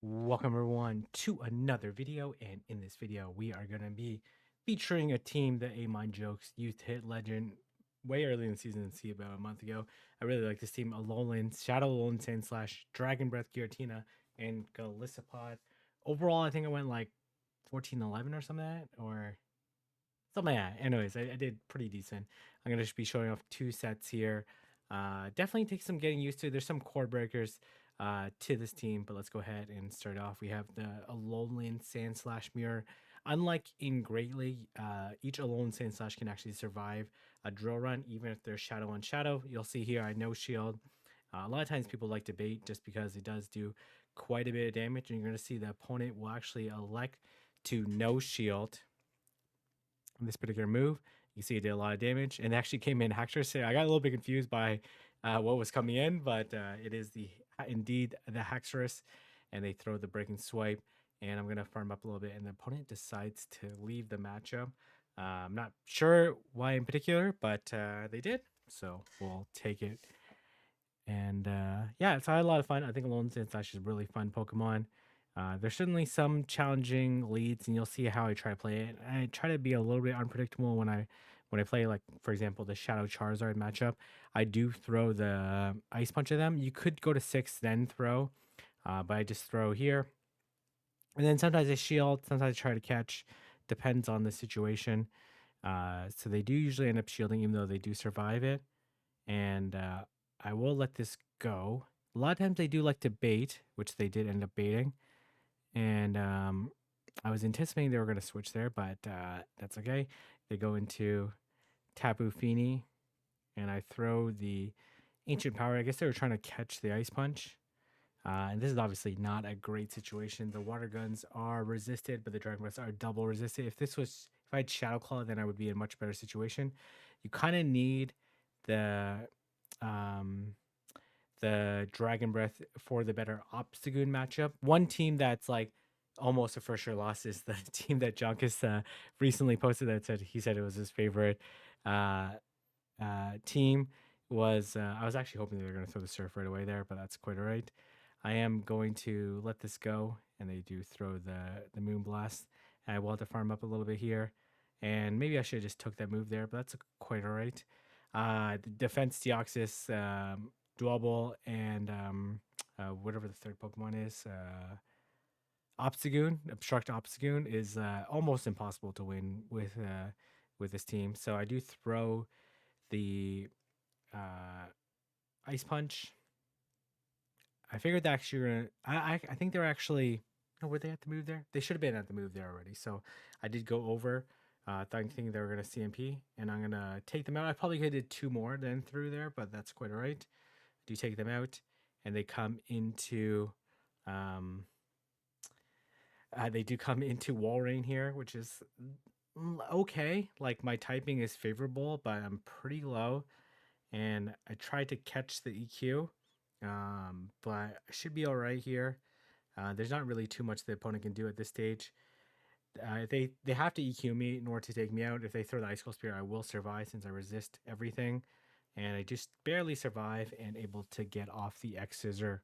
Welcome everyone to another video, and in this video we are going to be featuring a team that A-Mind Jokes used to hit legend way early in the season and see about a month ago. I really like this team: Alolan, Shadow Alolan, Sandslash, Dragon Breath, Giratina, and Galissapod. Overall, I think I went like 14-11 or something like that, or something like that. Anyways, I did pretty decent. I'm gonna just be showing off two sets here. Definitely takes some getting used to. There's some core breakers to this team, but let's go ahead and start off. We have the Alolan Sandslash Mirror. Unlike in Great League, each Alolan Sandslash can actually survive a drill run, even if they're Shadow on Shadow. You'll see here I no shield. A lot of times people like to bait just because it does do quite a bit of damage, and you're going to see the opponent will actually elect to no shield this particular move. You see it did a lot of damage, and it actually came in Hector. So I got a little bit confused by what was coming in, but it is indeed the Hexorus, and they throw the breaking swipe, and I'm gonna farm up a little bit, and the opponent decides to leave the matchup. I'm not sure why in particular, but they did, so we'll take it. And yeah, so I had a lot of fun. I think Alolan Sandslash is a really fun Pokemon. There's certainly some challenging leads, and you'll see how I try to play it. I try to be a little bit unpredictable when I play, like for example, the Shadow Charizard matchup. I do throw the Ice Punch at them. You could go to 6 then throw, but I just throw here, and then sometimes I shield. Sometimes I try to catch. Depends on the situation. So they do usually end up shielding, even though they do survive it. And I will let this go. A lot of times they do like to bait, which they did end up baiting. And I was anticipating they were going to switch there, but that's okay. They go into Tapu Fini, and I throw the Ancient Power. I guess they were trying to catch the Ice Punch. And this is obviously not a great situation. The water guns are resisted, but the Dragon Breaths are double resisted. If I had Shadow Claw, then I would be in a much better situation. You kind of need the um, the Dragon Breath for the better Obstagoon matchup. One team that's like almost a for sure loss is the team that Junkus recently posted that said he said it was his favorite uh, team. I was actually hoping they were going to throw the surf right away there, but that's quite all right. I am going to let this go, and they do throw the Moon Blast. And I will have to farm up a little bit here, and maybe I should have just took that move there, but that's quite all right. The Defense Deoxys, Dwebble, and whatever the third Pokemon is, Obstagoon, Obstruct Obstagoon, is almost impossible to win with this team. So I do throw the Ice Punch. I figured that actually gonna. I think they're actually. No, were they at the move there? They should have been at the move there already. So I did go over, thinking they were gonna CMP, and I'm gonna take them out. I probably could have did 2 more than through there, but that's quite alright. I do take them out, and they come into. They do come into Walrein here, which is okay. Like my typing is favorable, but I'm pretty low, and I tried to catch the EQ, but I should be all right here. There's not really too much the opponent can do at this stage. They have to EQ me in order to take me out. If they throw the Ice Cold Spear, I will survive since I resist everything, and I just barely survive and able to get off the X Scissor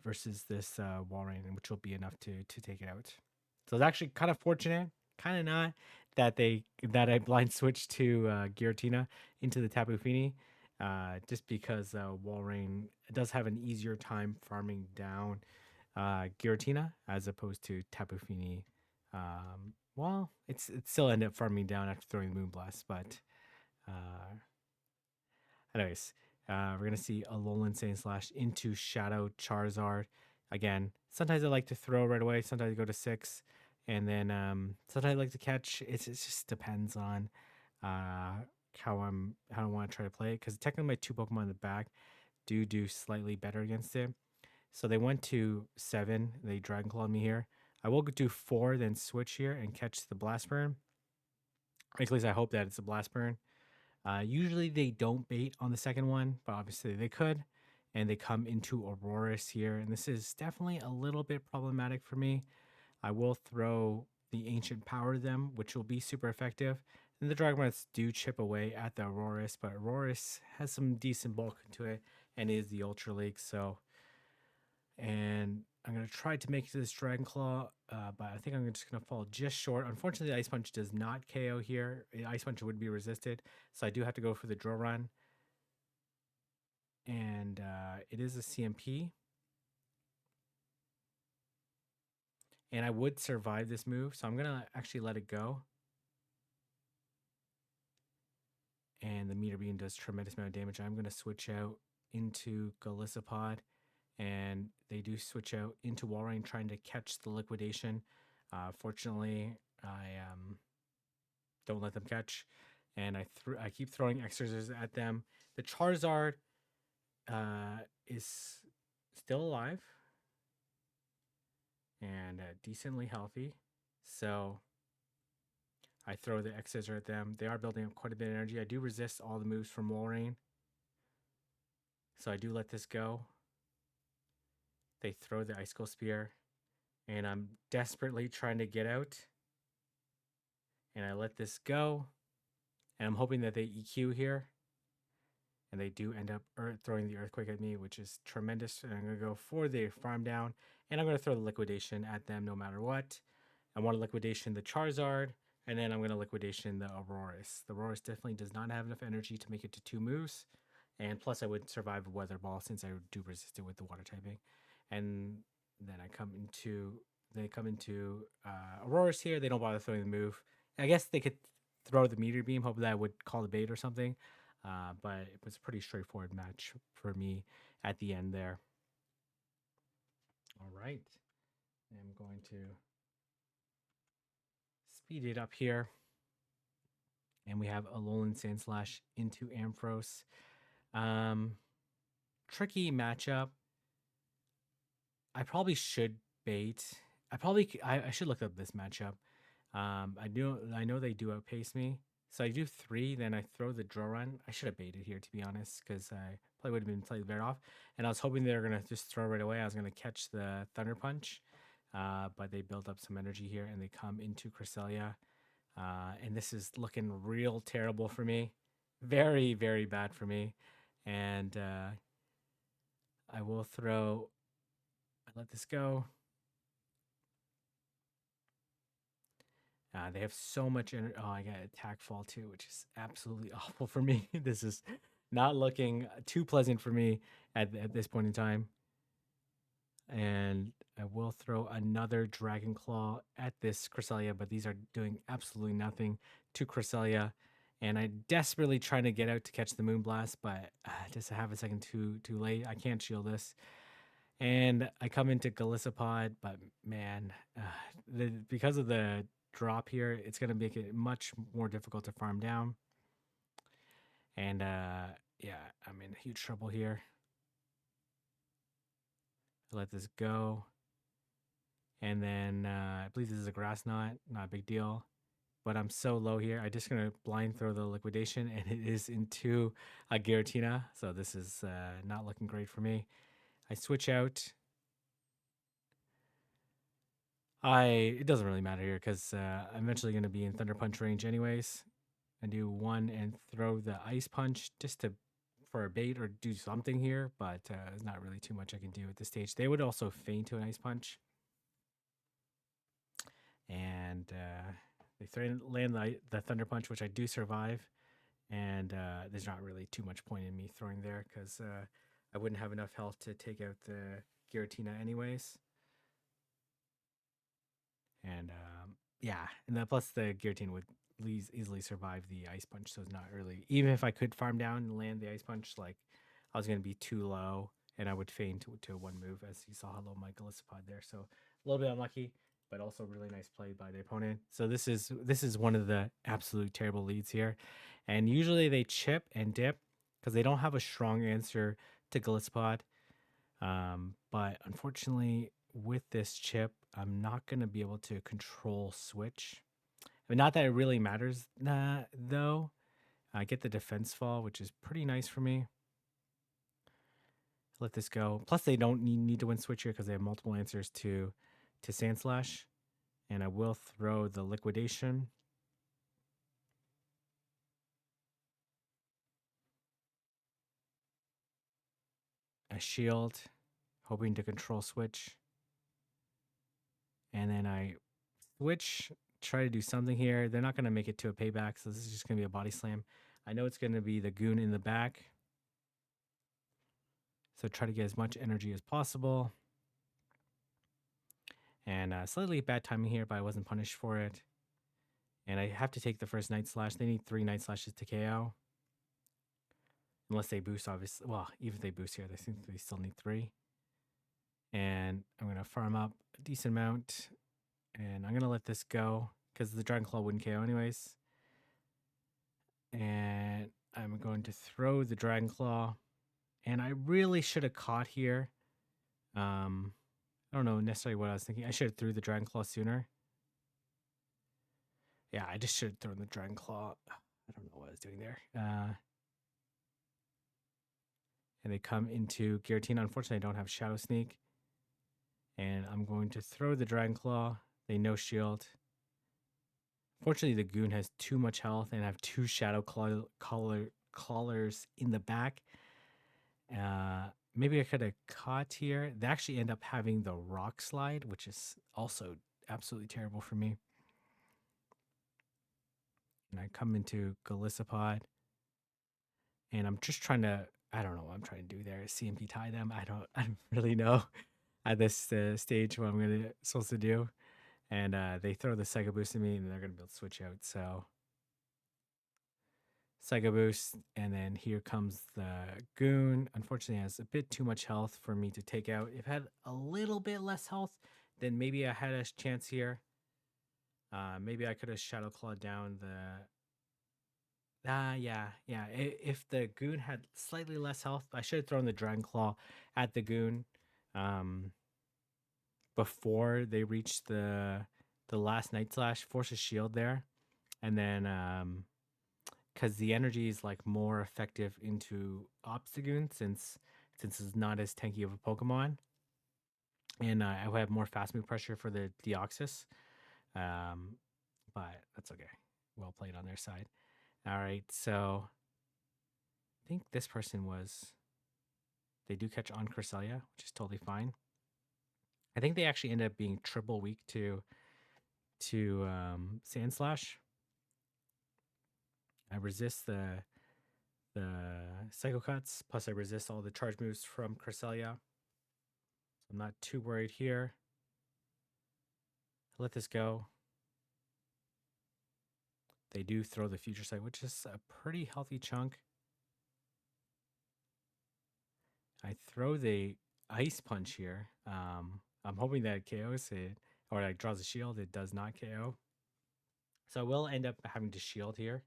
versus this Walrein, which will be enough to take it out. So it's actually kind of fortunate, kind of not, that I blind switched to Giratina into the Tapu Fini, just because Walrein does have an easier time farming down Giratina as opposed to Tapu Fini. Well, it still ended up farming down after throwing the Moonblast, but uh, anyways, we're gonna see Alolan Sandslash into Shadow Charizard. Again, sometimes I like to throw right away. Sometimes I go to 6, and then sometimes I like to catch. It just depends on uh, how I want to try to play it. Because technically, my 2 Pokemon in the back do slightly better against it. So they went to 7. They Dragon Clawed me here. I will do 4, then switch here and catch the Blast Burn. At least I hope that it's a Blast Burn. Usually they don't bait on the second one, but obviously they could. And they come into Aurorus here. And this is definitely a little bit problematic for me. I will throw the Ancient Power to them, which will be super effective. And the Dragon Breaths do chip away at the Aurorus, but Aurorus has some decent bulk to it and is the Ultra League. So, and I'm going to try to make this Dragon Claw, but I think I'm just going to fall just short. Unfortunately, the Ice Punch does not KO here. Ice Punch would be resisted, so I do have to go for the Drill Run. And it is a CMP. And I would survive this move, so I'm going to actually let it go. And the Meter Beam does tremendous amount of damage. I'm going to switch out into Golisopod. And they do switch out into Walrein, trying to catch the Liquidation. Fortunately, I don't let them catch, and I keep throwing Exorcisms at them. The Charizard is still alive and decently healthy, so I throw the Exorcism at them. They are building up quite a bit of energy. I do resist all the moves from Walrein, so I do let this go. They throw the Icicle Spear, and I'm desperately trying to get out. And I let this go. And I'm hoping that they EQ here. And they do end up throwing the Earthquake at me, which is tremendous. And I'm going to go for the Farm Down. And I'm going to throw the Liquidation at them no matter what. I want to Liquidation the Charizard. And then I'm going to Liquidation the Aurorus. The Aurorus definitely does not have enough energy to make it to 2 moves. And plus I would survive a Weather Ball since I do resist it with the Water typing. And then they come into Aurorus here. They don't bother throwing the move. I guess they could throw the Meteor Beam, hoping that would call the bait or something. But it was a pretty straightforward match for me at the end there. All right. I'm going to speed it up here. And we have Alolan Sandslash into Ampharos. Tricky matchup. I probably should bait. I should look up this matchup. I know they do outpace me. So I do 3, then I throw the Drill Run. I should have baited here, to be honest, because I probably would have been slightly better off. And I was hoping they were going to just throw right away. I was going to catch the Thunder Punch. But they build up some energy here, and they come into Cresselia. And this is looking real terrible for me. Very, very bad for me. And I will throw... I let this go. They have so much energy. Oh, I got attack fall too, which is absolutely awful for me. This is not looking too pleasant for me at this point in time. And I will throw another Dragon Claw at this Cresselia, but these are doing absolutely nothing to Cresselia. And I'm desperately trying to get out to catch the Moonblast, but just a half a second too late. I can't shield this. And I come into Golisopod, but man, because of the drop here, it's going to make it much more difficult to farm down. And yeah, I'm in huge trouble here. I let this go. And then I believe this is a Grass Knot, not a big deal. But I'm so low here. I'm just going to blind throw the Liquidation, and it is into a Giratina. So this is not looking great for me. I switch out. It doesn't really matter here because I'm eventually going to be in Thunder Punch range anyways. I do 1 and throw the Ice Punch just for a bait or do something here, but there's not really too much I can do at this stage. They would also feint to an Ice Punch. And they land the Thunder Punch, which I do survive. And there's not really too much point in me throwing there because I wouldn't have enough health to take out the Giratina anyways. And yeah, and then plus the Giratina would easily survive the Ice Punch, so it's not really, even if I could farm down and land the Ice Punch, like I was going to be too low and I would feign to 1 move, as you saw how low my Golisopod there. So a little bit unlucky, but also really nice play by the opponent. So this is one of the absolute terrible leads here. And usually they chip and dip because they don't have a strong answer to Golisopod. But unfortunately, with this chip, I'm not going to be able to control switch. I mean, not that it really matters, though. I get the defense fall, which is pretty nice for me. Let this go. Plus, they don't need to win switch here because they have multiple answers to Sandslash. And I will throw the Liquidation. A shield, hoping to control switch. And then I switch, try to do something here. They're not going to make it to a payback, so this is just going to be a body slam. I know it's going to be the goon in the back. So try to get as much energy as possible. And slightly bad timing here, but I wasn't punished for it. And I have to take the first Night Slash. They need 3 Night Slashes to KO. Unless they boost, obviously. Well, even if they boost here, they think they still need 3. And I'm going to farm up a decent amount. And I'm going to let this go because the Dragon Claw wouldn't KO anyways. And I'm going to throw the Dragon Claw. And I really should have caught here. I don't know necessarily what I was thinking. I should have threw the Dragon Claw sooner. Yeah, I just should have thrown the Dragon Claw. I don't know what I was doing there. And they come into Giratina. Unfortunately, I don't have Shadow Sneak. And I'm going to throw the Dragon Claw. They no shield. Fortunately, the Goon has too much health and I have 2 Shadow Clawers in the back. Maybe I could have caught here. They actually end up having the Rock Slide, which is also absolutely terrible for me. And I come into Golisopod. And I'm just trying to, I don't know what I'm trying to do there. CMP tie them. I don't really know at this stage what I'm supposed to do. And they throw the Psycho Boost at me and they're going to be able to switch out. So Psycho Boost, and then here comes the Goon. Unfortunately, has a bit too much health for me to take out. If I had a little bit less health, then maybe I had a chance here. Maybe I could have Shadow Clawed down the... yeah. If the Goon had slightly less health, I should have thrown the Dragon Claw at the Goon before they reached the last Night Slash. Force a shield there. And then... because the energy is like more effective into Obstagoon since it's not as tanky of a Pokemon, and I have more fast move pressure for the Deoxys, but that's okay. Well played on their side. All right, so I think this person they do catch on Cresselia, which is totally fine. I think they actually end up being triple weak to Sandslash. I resist the Psycho Cuts, plus I resist all the charge moves from Cresselia. So I'm not too worried here. Let this go. They do throw the Future Sight, which is a pretty healthy chunk. I throw the Ice Punch here. I'm hoping that it KOs it, or like draws a shield. It does not KO. So I will end up having to shield here.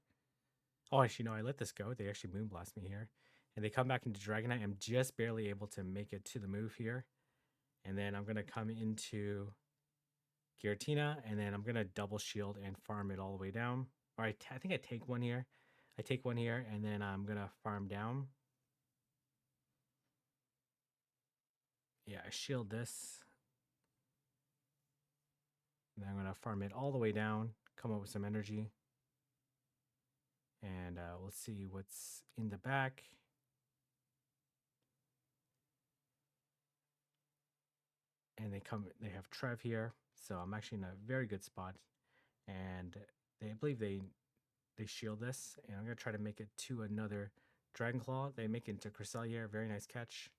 Oh, actually, no, I let this go. They actually Moonblast me here. And they come back into Dragonite. I'm just barely able to make it to the move here. And then I'm going to come into Giratina, and then I'm going to double shield and farm it all the way down. All right, I think I take one here. I take one here, and then I'm going to farm down. Yeah, I shield this. And then I'm going to farm it all the way down, come up with some energy. And we'll see what's in the back. And they have Trev here. So I'm actually in a very good spot. And I believe they shield this. And I'm going to try to make it to another Dragon Claw. They make it into Cresselia. Very nice catch.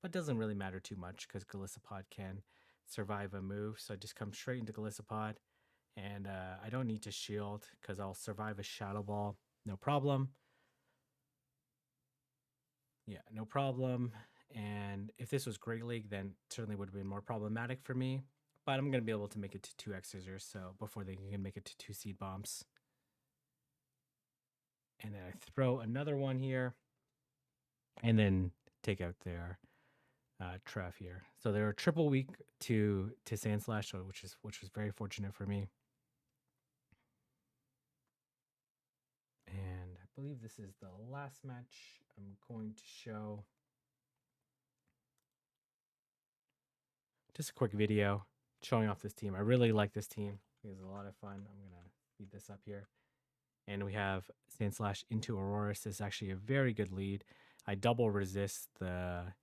But it doesn't really matter too much because Golisopod can survive a move. So I just come straight into Golisopod. And I don't need to shield because I'll survive a Shadow Ball. No problem. Yeah, no problem. And if this was Great League, then certainly would have been more problematic for me. But I'm going to be able to make it to 2 X-Scissors, so before they can make it to 2 Seed Bombs. And then I throw another one here. And then take out their Trev here. So they're triple weak to Sandslash, which was very fortunate for me. And I believe this is the last match I'm going to show. Just a quick video showing off this team. I really like this team. It was a lot of fun. I'm going to speed this up here. And we have Sandslash into Aurorus. This is actually a very good lead. I double resist the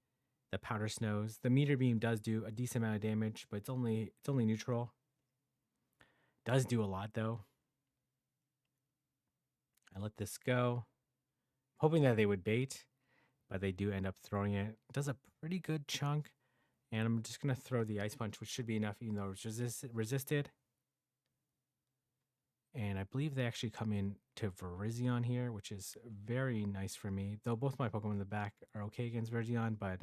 Powder Snows. The Meteor Beam does do a decent amount of damage, but it's only neutral. Does do a lot though. I let this go, hoping that they would bait, but they do end up throwing it. It does a pretty good chunk, and I'm just gonna throw the Ice Punch, which should be enough, even though it's resisted. And I believe they actually come in to Virizion here, which is very nice for me. Though both my Pokemon in the back are okay against Virizion, but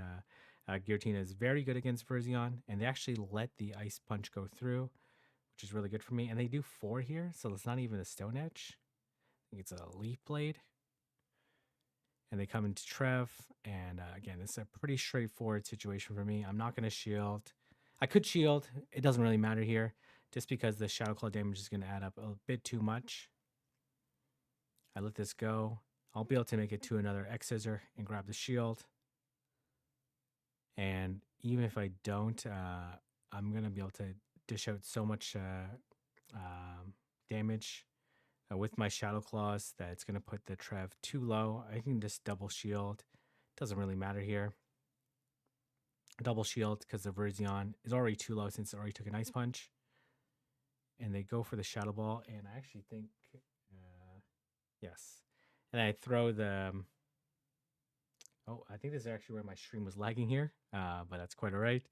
Giratina is very good against Virizion, and they actually let the Ice Punch go through, which is really good for me. And they do 4 here, so it's not even a Stone Edge. I think it's a Leaf Blade. And they come into Trev, and again, it's a pretty straightforward situation for me. I'm not going to shield. I could shield. It doesn't really matter here, just because the Shadow Claw damage is going to add up a bit too much. I let this go. I'll be able to make it to another X Scissor and grab the shield. And even if I don't, I'm going to be able to dish out so much damage with my Shadow Claws that it's going to put the Trev too low. I can just double shield. Doesn't really matter here. Double shield because the Virizion is already too low since it already took an Ice Punch. And they go for the Shadow Ball. And I actually think, yes. And I throw the... Oh, I think this is actually where my stream was lagging here, but that's quite all right.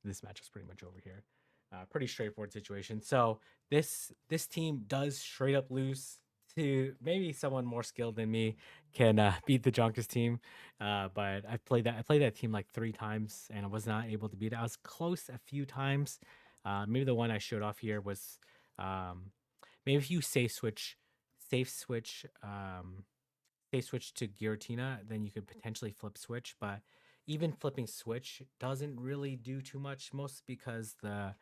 This match is pretty much over here. Pretty straightforward situation. So this team does straight up lose to maybe someone more skilled than me can beat the Jonkus team. But I played that team like 3 times and I was not able to beat it. I was close a few times. Maybe the one I showed off here was maybe if you safe switch to Giratina, then you could potentially flip switch. But even flipping switch doesn't really do too much, most because there's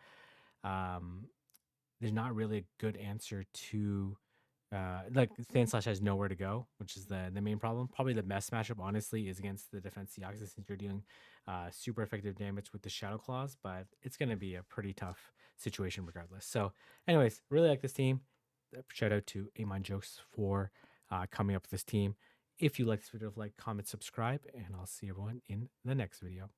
not really a good answer to like Sandslash has nowhere to go, which is the main problem. Probably the best matchup, honestly, is against the Defense Deoxys, since you're doing super effective damage with the Shadow Claws, but it's going to be a pretty tough situation regardless. So anyways, really like this team. Shout out to AmonJokes for coming up with this team. If you like this video, like, comment, subscribe, and I'll see everyone in the next video.